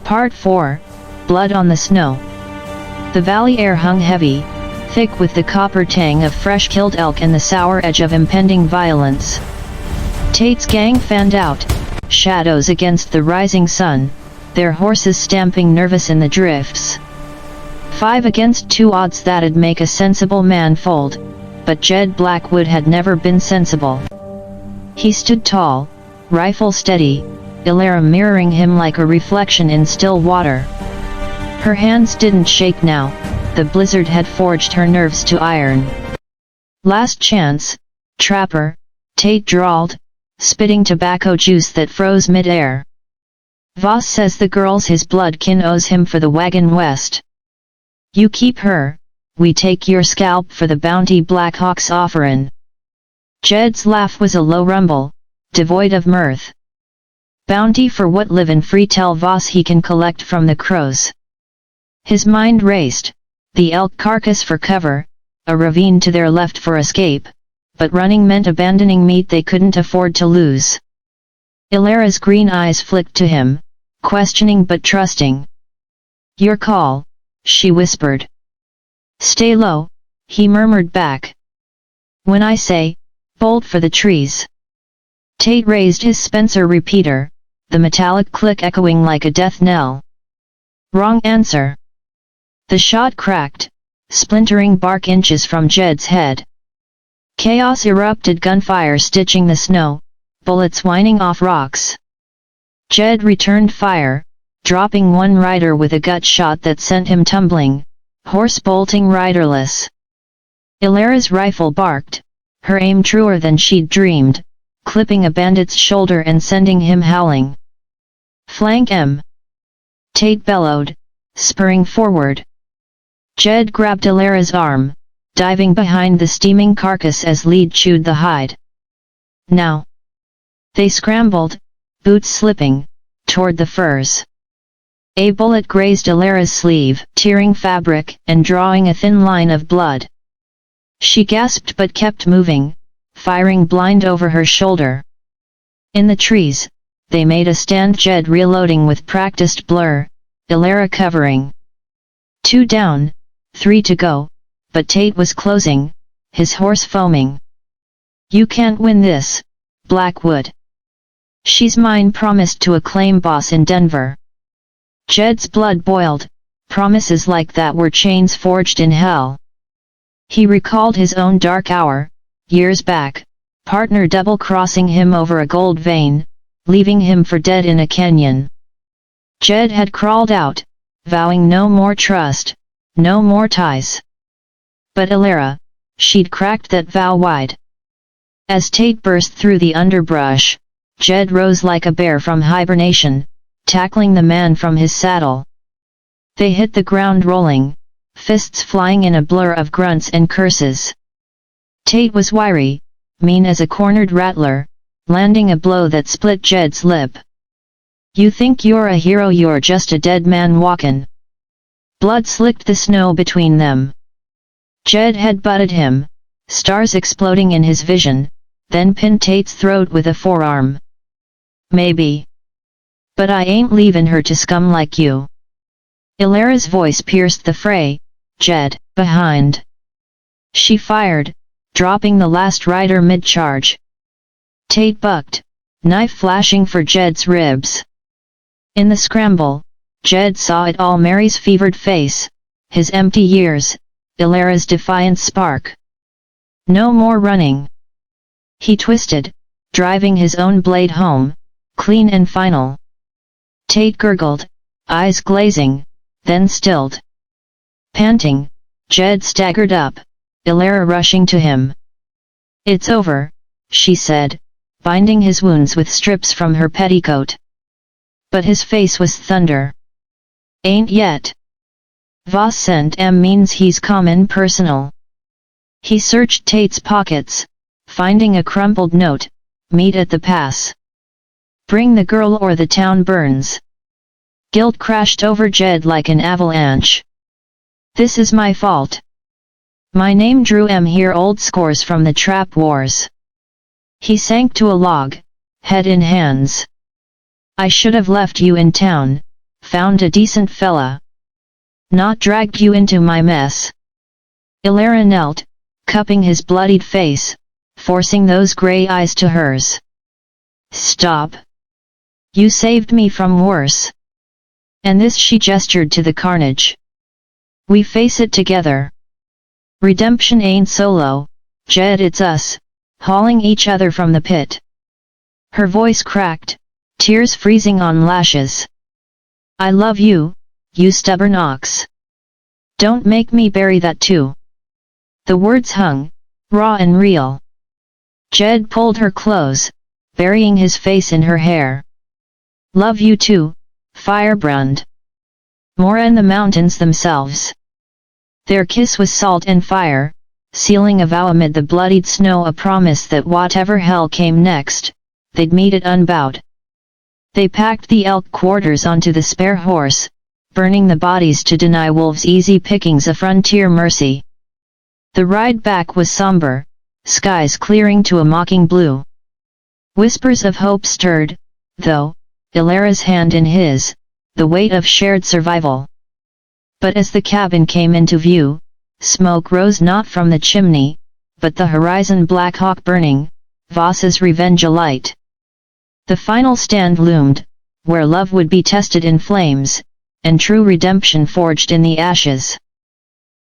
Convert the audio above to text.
Part 4, Blood on the Snow. The valley air hung heavy, thick with the copper tang of fresh killed elk and the sour edge of impending violence. Tate's gang fanned out, shadows against the rising sun, their horses stamping nervous in the drifts. 5 against 2 odds that'd make a sensible man fold, but Jed Blackwood had never been sensible. He stood tall, rifle steady, Elara mirroring him like a reflection in still water. Her hands didn't shake now, the blizzard had forged her nerves to iron. "Last chance, trapper," Tate drawled, spitting tobacco juice that froze mid-air. "Voss says the girl's his blood kin owes him for the wagon west. You keep her, we take your scalp for the bounty Blackhawk's offerin'." Jed's laugh was a low rumble, devoid of mirth. "Bounty for what livin' free tell Voss he can collect from the crows." His mind raced, the elk carcass for cover, a ravine to their left for escape, but running meant abandoning meat they couldn't afford to lose. Elara's green eyes flicked to him, questioning but trusting. "Your call," she whispered. "Stay low," he murmured back. "When I say, bolt for the trees." Tate raised his Spencer repeater, the metallic click echoing like a death knell. "Wrong answer." The shot cracked, splintering bark inches from Jed's head. Chaos erupted, gunfire stitching the snow, bullets whining off rocks. Jed returned fire, dropping one rider with a gut shot that sent him tumbling, horse bolting riderless. Elara's rifle barked, her aim truer than she'd dreamed, clipping a bandit's shoulder and sending him howling. "Flank him!" Tate bellowed, spurring forward. Jed grabbed Elara's arm, diving behind the steaming carcass as lead chewed the hide. "Now!" They scrambled, boots slipping, toward the furs. A bullet grazed Elara's sleeve, tearing fabric and drawing a thin line of blood. She gasped but kept moving, firing blind over her shoulder. In the trees, they made a stand, Jed reloading with practiced blur, Elara covering. 2 down, 3 to go, but Tate was closing, his horse foaming. "You can't win this, Blackwood. She's mine," promised to a claim boss in Denver. Jed's blood boiled, promises like that were chains forged in hell. He recalled his own dark hour, years back, partner double-crossing him over a gold vein, leaving him for dead in a canyon. Jed had crawled out, vowing no more trust, no more ties. But Elara, she'd cracked that vow wide. As Tate burst through the underbrush, Jed rose like a bear from hibernation, tackling the man from his saddle. They hit the ground rolling, fists flying in a blur of grunts and curses. Tate was wiry, mean as a cornered rattler, landing a blow that split Jed's lip. "You think you're a hero, you're just a dead man walkin'." Blood slicked the snow between them. Jed headbutted him, stars exploding in his vision, then pinned Tate's throat with a forearm. "Maybe. But I ain't leavin' her to scum like you." Elara's voice pierced the fray, "Jed, behind." She fired, dropping the last rider mid-charge. Tate bucked, knife flashing for Jed's ribs. In the scramble, Jed saw it all: Mary's fevered face, his empty years, Elara's defiant spark. No more running. He twisted, driving his own blade home, clean and final. Tate gurgled, eyes glazing, then stilled. Panting, Jed staggered up, Elara rushing to him. "It's over," she said, binding his wounds with strips from her petticoat. But his face was thunder. "Ain't yet. Voss sent means he's common personal." He searched Tate's pockets, finding a crumpled note, "Meet at the pass. Bring the girl or the town burns." Guilt crashed over Jed like an avalanche. "This is my fault. My name drew here, old scores from the trap wars." He sank to a log, head in hands. "I should have left you in town, found a decent fella. Not dragged you into my mess. Elara knelt, cupping his bloodied face, forcing those grey eyes to hers. Stop. You saved me from worse. And this, she gestured to the carnage. We face it together. Redemption ain't solo, Jed, it's us, hauling each other from the pit. Her voice cracked, tears freezing on lashes. I love you, you stubborn ox. Don't make me bury that too. The words hung, raw and real. Jed pulled her close, burying his face in her hair. Love you too, firebrand. More and the mountains themselves. Their kiss was salt and fire, sealing a vow amid the bloodied snow, a promise that whatever hell came next, they'd meet it unbowed. They packed the elk quarters onto the spare horse, burning the bodies to deny wolves easy pickings, a frontier mercy. The ride back was somber, skies clearing to a mocking blue. Whispers of hope stirred, though, Elara's hand in his, the weight of shared survival. But as the cabin came into view, smoke rose not from the chimney, but the horizon black hawk burning, Voss's revenge alight. The final stand loomed, where love would be tested in flames, and true redemption forged in the ashes.